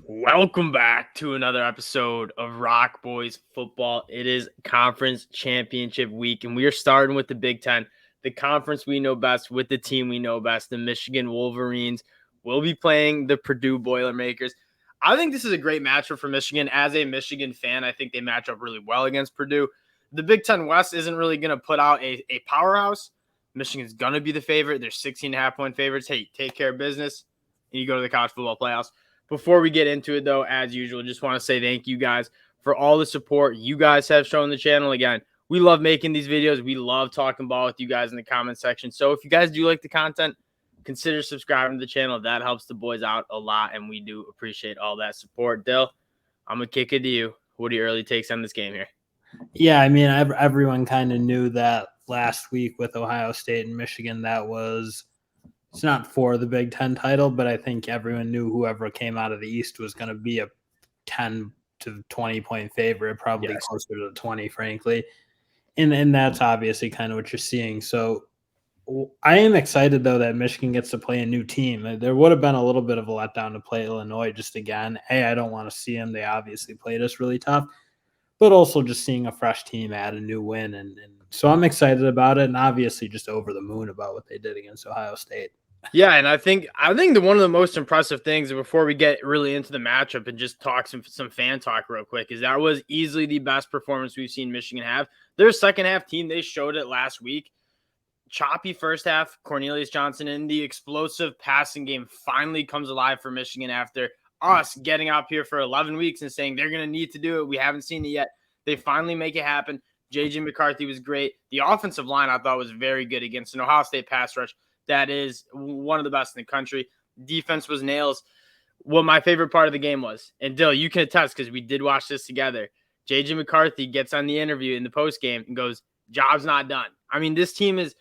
Welcome back to another episode of ROC Boys Football. It is conference championship week, and we are starting with the Big Ten, the conference we know best with the team we know best. The Michigan Wolverines will be playing the Purdue Boilermakers. I think this is a great matchup for Michigan. As a Michigan fan, I think they match up really well against Purdue. The Big Ten West isn't really going to put out a powerhouse. Michigan's going to be the favorite. They're 16.5-point favorites. Hey, take care of business, and you go to the college football playoffs. Before we get into it, though, as usual, just want to say thank you guys for all the support you guys have shown the channel. Again, we love making these videos. We love talking ball with you guys in the comment section. So if you guys do like the content, consider subscribing to the channel. That helps the boys out a lot, and we do appreciate all that support. Dill, I'm going to kick it to you. What are your early takes on this game here? Yeah, I mean, everyone kind of knew that last week with Ohio State and Michigan it's not for the Big Ten title, but I think everyone knew whoever came out of the East was going to be a 10 to 20-point favorite, probably closer to 20, frankly. And that's obviously kind of what you're seeing. So I am excited, though, that Michigan gets to play a new team. There would have been a little bit of a letdown to play Illinois just again. Hey, I don't want to see them. They obviously played us really tough. But also just seeing a fresh team add a new win. And so I'm excited about it, and obviously just over the moon about what they did against Ohio State. Yeah, and I think one of the most impressive things before we get really into the matchup and just talk some fan talk real quick is that was easily the best performance we've seen Michigan have. Their second half team, they showed it last week. Choppy first half, Cornelius Johnson, and the explosive passing game finally comes alive for Michigan after us getting up here for 11 weeks and saying they're going to need to do it. We haven't seen it yet. They finally make it happen. J.J. McCarthy was great. The offensive line I thought was very good against an Ohio State pass rush that is one of the best in the country. Defense was nails. What my favorite part of the game was, and Dill, you can attest because we did watch this together, J.J. McCarthy gets on the interview in the postgame and goes, job's not done. I mean, this team is,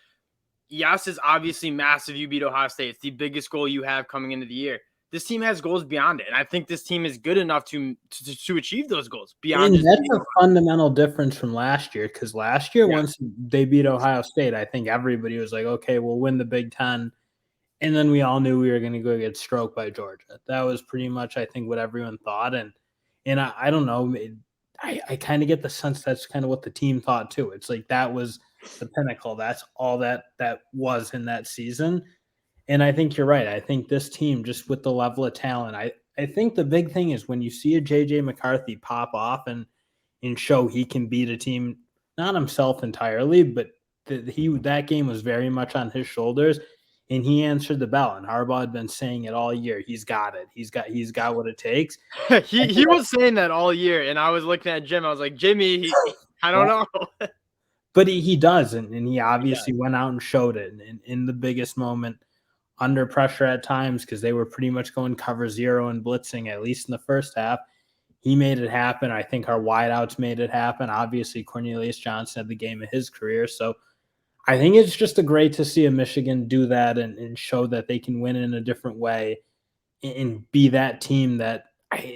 yes, it's obviously massive. You beat Ohio State. It's the biggest goal you have coming into the year. This team has goals beyond it, and I think this team is good enough to achieve those goals beyond. And that's a fundamental difference from last year, because last year, once they beat Ohio State, I think everybody was like, okay, we'll win the Big Ten, and then we all knew we were going to go get stroked by Georgia. That was pretty much, I think, what everyone thought, and I don't know, I kind of get the sense that's kind of what the team thought too. It's like that was the pinnacle. That's all that was in that season. And I think you're right. I think this team, just with the level of talent, I think the big thing is when you see a J.J. McCarthy pop off and show he can beat a team, not himself entirely, but that game was very much on his shoulders, and he answered the bell. And Harbaugh had been saying it all year. He's got it. He's got what it takes. he was saying that all year, and I was looking at Jim. I was like, Jimmy, I don't know. But he does, and he obviously went out and showed it in the biggest moment, under pressure at times, because they were pretty much going cover zero and blitzing, at least in the first half. He made it happen. I think our wideouts made it happen. Obviously, Cornelius Johnson had the game of his career. So I think it's just great to see a Michigan do that and show that they can win in a different way and be that team that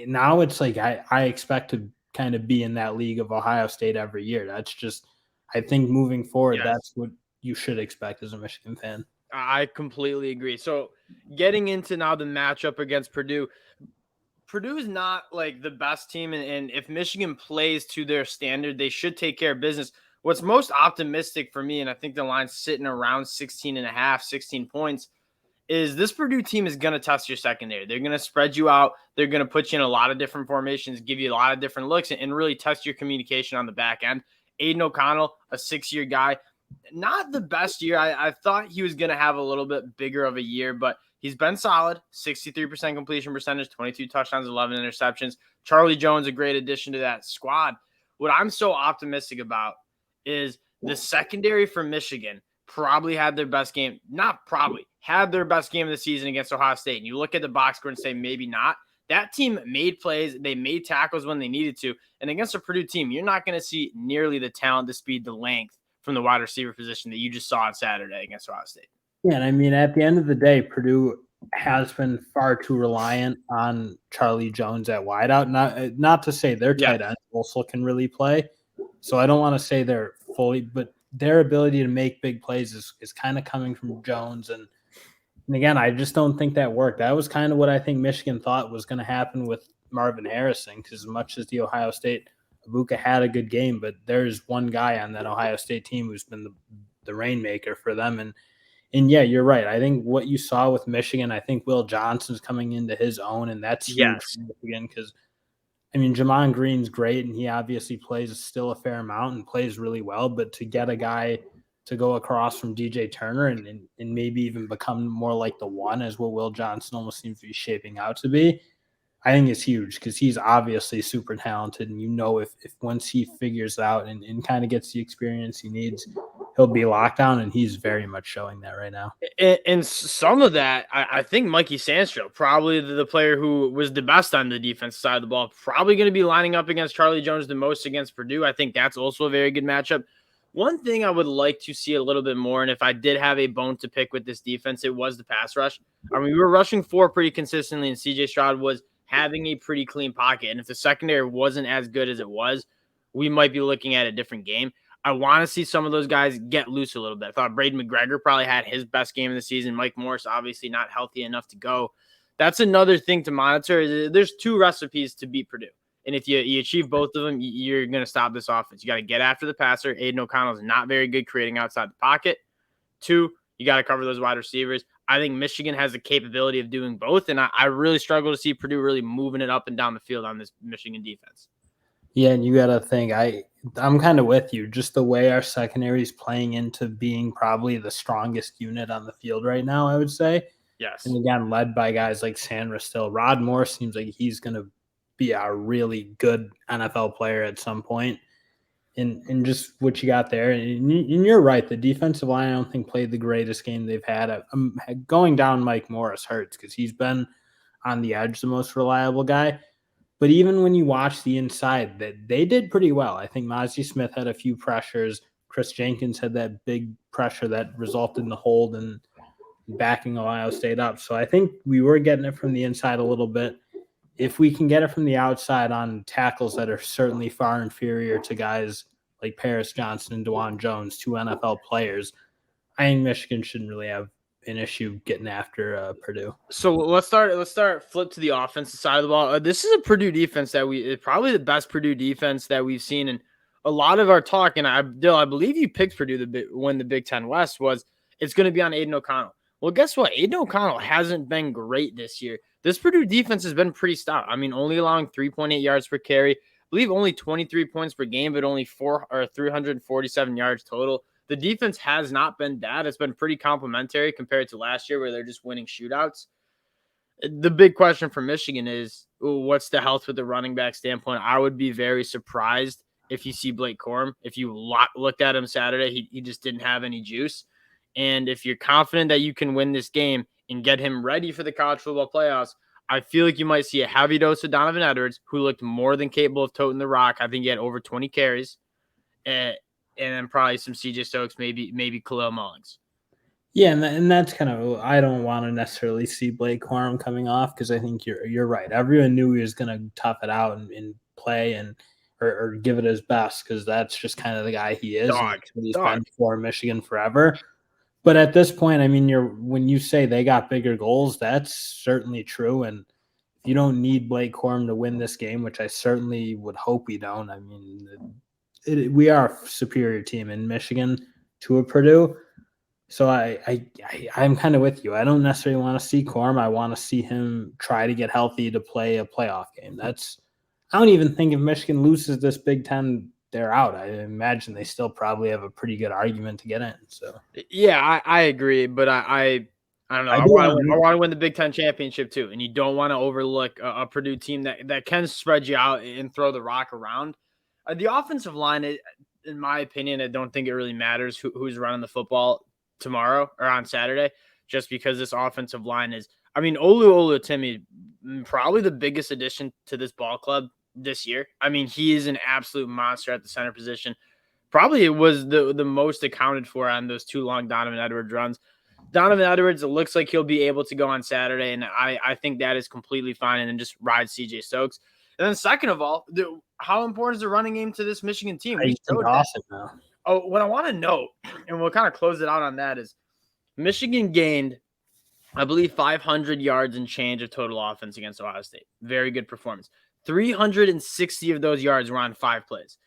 now it's like I expect to kind of be in that league of Ohio State every year. That's just, I think moving forward, that's what you should expect as a Michigan fan. I completely agree. So getting into now the matchup against Purdue, Purdue is not like the best team. And if Michigan plays to their standard, they should take care of business. What's most optimistic for me, and I think the line's sitting around 16.5, 16 points, is this Purdue team is going to test your secondary. They're going to spread you out. They're going to put you in a lot of different formations, give you a lot of different looks, and really test your communication on the back end. Aiden O'Connell, a 6-year guy, not the best year. I thought he was going to have a little bit bigger of a year, but he's been solid. 63% completion percentage, 22 touchdowns, 11 interceptions. Charlie Jones, a great addition to that squad. What I'm so optimistic about is the secondary for Michigan probably had their best game. Not probably. Had their best game of the season against Ohio State. And you look at the box score and say maybe not. That team made plays. They made tackles when they needed to. And against a Purdue team, you're not going to see nearly the talent, the speed, the length from the wide receiver position that you just saw on Saturday against Ohio State. Yeah, and I mean, at the end of the day, Purdue has been far too reliant on Charlie Jones at wideout. Not to say their tight end also can really play. So I don't want to say they're fully, but their ability to make big plays is kind of coming from Jones. And And again, I just don't think that worked. That was kind of what I think Michigan thought was going to happen with Marvin Harrison, because as much as the Ohio State, Ibuka had a good game, but there's one guy on that Ohio State team who's been the rainmaker for them. And yeah, you're right. I think what you saw with Michigan, I think Will Johnson's coming into his own, and that's huge Yes. for Michigan because, I mean, Jamon Green's great, and he obviously plays still a fair amount and plays really well. But to get a guy to go across from DJ Turner and maybe even become more like the one, as what Will Johnson almost seems to be shaping out to be, I think it's huge because he's obviously super talented. And if once he figures out and kind of gets the experience he needs, he'll be locked down, and he's very much showing that right now. And some of that, I think Mikey Sandstrom, probably the player who was the best on the defensive side of the ball, probably going to be lining up against Charlie Jones the most against Purdue. I think that's also a very good matchup. One thing I would like to see a little bit more, and if I did have a bone to pick with this defense, it was the pass rush. I mean, we were rushing 4 pretty consistently, and CJ Stroud was having a pretty clean pocket. And if the secondary wasn't as good as it was, we might be looking at a different game. I want to see some of those guys get loose a little bit. I thought Braden McGregor probably had his best game of the season. Mike Morris obviously not healthy enough to go. That's another thing to monitor. There's 2 recipes to beat Purdue. And if you achieve both of them, you're going to stop this offense. You got to get after the passer. Aiden O'Connell is not very good creating outside the pocket. 2, you got to cover those wide receivers. I think Michigan has the capability of doing both, and I really struggle to see Purdue really moving it up and down the field on this Michigan defense. Yeah, and you got to think, I'm kind of with you. Just the way our secondary is playing into being probably the strongest unit on the field right now, I would say. Yes. And again, led by guys like Sandra still. Rod Moore seems like he's going to be a really good NFL player at some point. And just what you got there. And you're right. The defensive line, I don't think, played the greatest game they've had. Going down Mike Morris hurts because he's been on the edge, the most reliable guy. But even when you watch the inside, that they did pretty well. I think Mozzie Smith had a few pressures. Chris Jenkins had that big pressure that resulted in the hold and backing Ohio State up. So I think we were getting it from the inside a little bit. If we can get it from the outside on tackles that are certainly far inferior to guys like Paris Johnson and DeJuan Jones, 2 NFL players, I think Michigan shouldn't really have an issue getting after Purdue. So let's start flip to the offensive side of the ball. This is a Purdue defense that probably the best Purdue defense that we've seen in a lot of our talk. And I believe you picked Purdue to win the Big Ten West. Was it's going to be on Aiden O'Connell. Well, guess what? Aiden O'Connell hasn't been great this year. This Purdue defense has been pretty stout. I mean, only allowing 3.8 yards per carry. I believe only 23 points per game, but only 347 yards total. The defense has not been bad. It's been pretty complimentary compared to last year where they're just winning shootouts. The big question for Michigan is what's the health with the running back standpoint? I would be very surprised if you see Blake Corum. If you looked at him Saturday, he just didn't have any juice. And if you're confident that you can win this game and get him ready for the college football playoffs, I feel like you might see a heavy dose of Donovan Edwards, who looked more than capable of toting the rock. I think he had over 20 carries. And then probably some CJ Stokes, maybe Khalil Mullings. Yeah, and that's kind of, I don't want to necessarily see Blake Corum coming off because I think you're right. Everyone knew he was going to tough it out and play or give it his best because that's just kind of the guy he is. He's been for Michigan forever. But at this point, I mean, when you say they got bigger goals, that's certainly true. And if you don't need Blake Corum to win this game, which I certainly would hope we don't, I mean, we are a superior team in Michigan to a Purdue. So I'm kind of with you. I don't necessarily want to see Corum. I want to see him try to get healthy to play a playoff game. I don't even think if Michigan loses this Big Ten, they're out. I imagine they still probably have a pretty good argument to get in. So yeah, I agree, but I don't know. I want to win the Big Ten championship too, and you don't want to overlook a Purdue team that can spread you out and throw the rock around. The offensive line, in my opinion, I don't think it really matters who's running the football tomorrow or on Saturday, just because this offensive line is, I mean, Oluwatimi, probably the biggest addition to this ball club this year. I mean, he is an absolute monster at the center position. Probably it was the most accounted for on those 2 long Donovan Edwards runs. Donovan Edwards, it looks like he'll be able to go on Saturday, and I think that is completely fine, and then just ride CJ Stokes. And then second of all, how important is the running game to this Michigan team? Awesome now. Oh, what I want to know, and we'll kind of close it out on that, is Michigan gained I believe 500 yards and change of total offense against Ohio State. Very good performance. 360 of those yards were on 5 plays.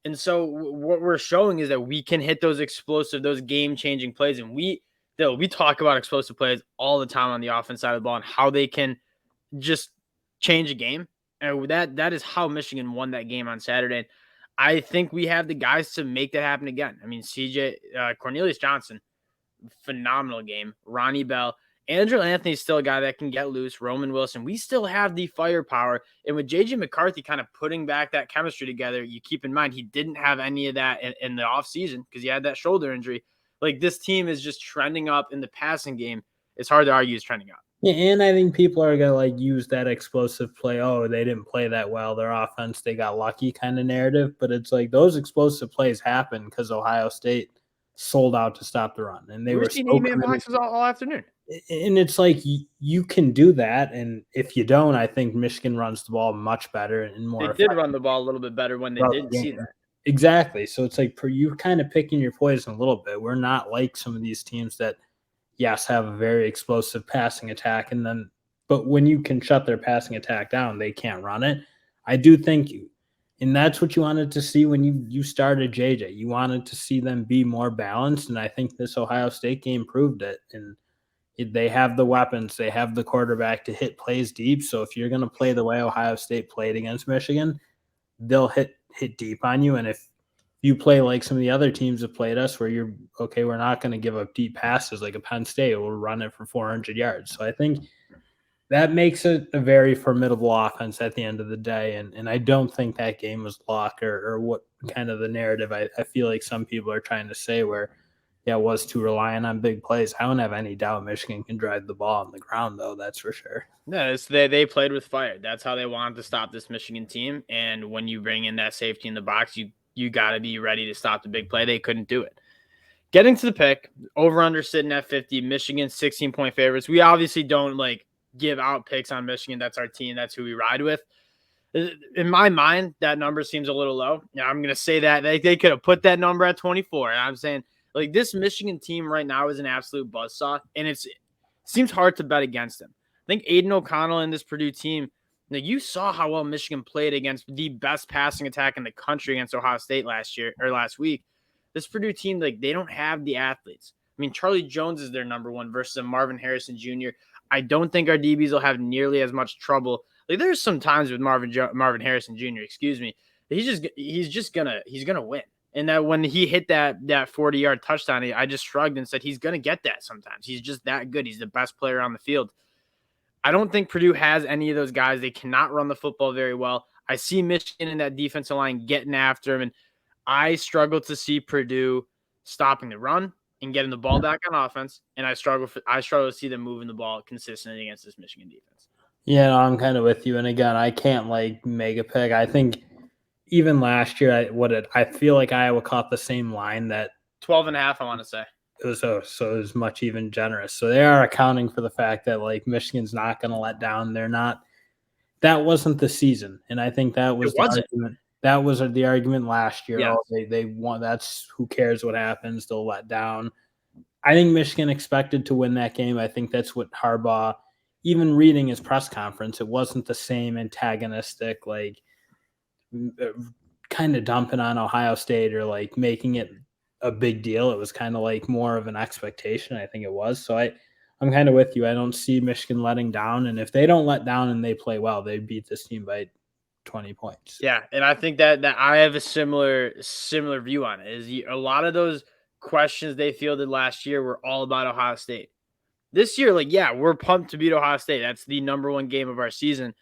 And so what we're showing is that we can hit those explosive, those game-changing plays. And we talk about explosive plays all the time on the offense side of the ball and how they can just change a game. And that is how Michigan won that game on Saturday. I think we have the guys to make that happen again. I mean, Cornelius Johnson, phenomenal game. Ronnie Bell, Andrew Anthony's still a guy that can get loose. Roman Wilson, we still have the firepower. And with JJ McCarthy kind of putting back that chemistry together, you keep in mind he didn't have any of that in the offseason because he had that shoulder injury. Like, this team is just trending up in the passing game. It's hard to argue it's trending up. Yeah, and I think people are gonna like use that explosive play. Oh, they didn't play that well. Their offense, they got lucky kind of narrative. But it's like those explosive plays happen because Ohio State sold out to stop the run, and they were seeing so 8-man boxes all afternoon. And it's like you can do that, and if you don't, I think Michigan runs the ball much better and more. They did run the ball a little bit better when they didn't see that. Exactly. So it's like you're kind of picking your poison a little bit. We're not like some of these teams that, yes, have a very explosive passing attack, but when you can shut their passing attack down, they can't run it. I do think and that's what you wanted to see when you started JJ. You wanted to see them be more balanced, and I think this Ohio State game proved it. And they have the weapons, they have the quarterback to hit plays deep. So if you're going to play the way Ohio State played against Michigan, they'll hit deep on you. And if you play like some of the other teams have played us, where we're not going to give up deep passes like a Penn State, we'll run it for 400 yards. So I think that makes it a very formidable offense at the end of the day. And I don't think that game was luck or what kind of the narrative I feel like some people are trying to say where, yeah, it was too reliant on big plays. I don't have any doubt Michigan can drive the ball on the ground, though. That's for sure. No, they played with fire. That's how they wanted to stop this Michigan team. And when you bring in that safety in the box, you got to be ready to stop the big play. They couldn't do it. Getting to the pick, over-under sitting at 50, Michigan 16-point favorites. We obviously don't give out picks on Michigan. That's our team. That's who we ride with. In my mind, that number seems a little low. Yeah, I'm going to say that they could have put that number at 24. And I'm saying, this Michigan team right now is an absolute buzzsaw, and it seems hard to bet against them. I think Aiden O'Connell and this Purdue team, you saw how well Michigan played against the best passing attack in the country against Ohio State last week. This Purdue team, they don't have the athletes. I mean, Charlie Jones is their number one versus a Marvin Harrison Jr. I don't think our DBs will have nearly as much trouble. There's some times with Marvin Harrison Jr., he's gonna win. And that when he hit that 40-yard touchdown, I just shrugged and said he's going to get that sometimes. He's just that good. He's the best player on the field. I don't think Purdue has any of those guys. They cannot run the football very well. I see Michigan in that defensive line getting after him, and I struggle to see Purdue stopping the run and getting the ball back on offense, and I struggle to see them moving the ball consistently against this Michigan defense. Yeah, no, I'm kind of with you. And again, I can't make a pick. I think even last year, I feel like Iowa caught the same line that 12.5. I want to say it was so it was much even generous. So they are accounting for the fact that Michigan's not going to let down. They're not. That wasn't the season, and I think that was the argument. That was the argument last year. Yes. Oh, they want. That's who cares what happens. They'll let down. I think Michigan expected to win that game. I think that's what Harbaugh, even reading his press conference, it wasn't the same antagonistic kind of dumping on Ohio State or making it a big deal. It was kind of more of an expectation. I think it was. So I'm kind of with you. I don't see Michigan letting down. And if they don't let down and they play well, they beat this team by 20 points. Yeah. And I think that I have a similar view on it. Is a lot of those questions they fielded last year were all about Ohio State. This year, we're pumped to beat Ohio State. That's the number one game of our season.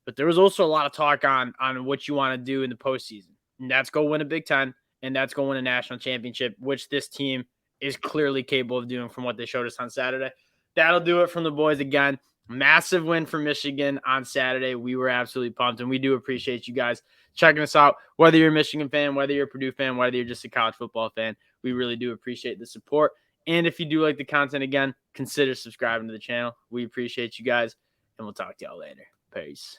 But there was also a lot of talk on what you want to do in the postseason. And that's go win a Big Ten, and that's go win a national championship, which this team is clearly capable of doing from what they showed us on Saturday. That'll do it from the boys again. Massive win for Michigan on Saturday. We were absolutely pumped, and we do appreciate you guys checking us out. Whether you're a Michigan fan, whether you're a Purdue fan, whether you're just a college football fan, we really do appreciate the support. And if you do like the content, again, consider subscribing to the channel. We appreciate you guys, and we'll talk to y'all later. Peace.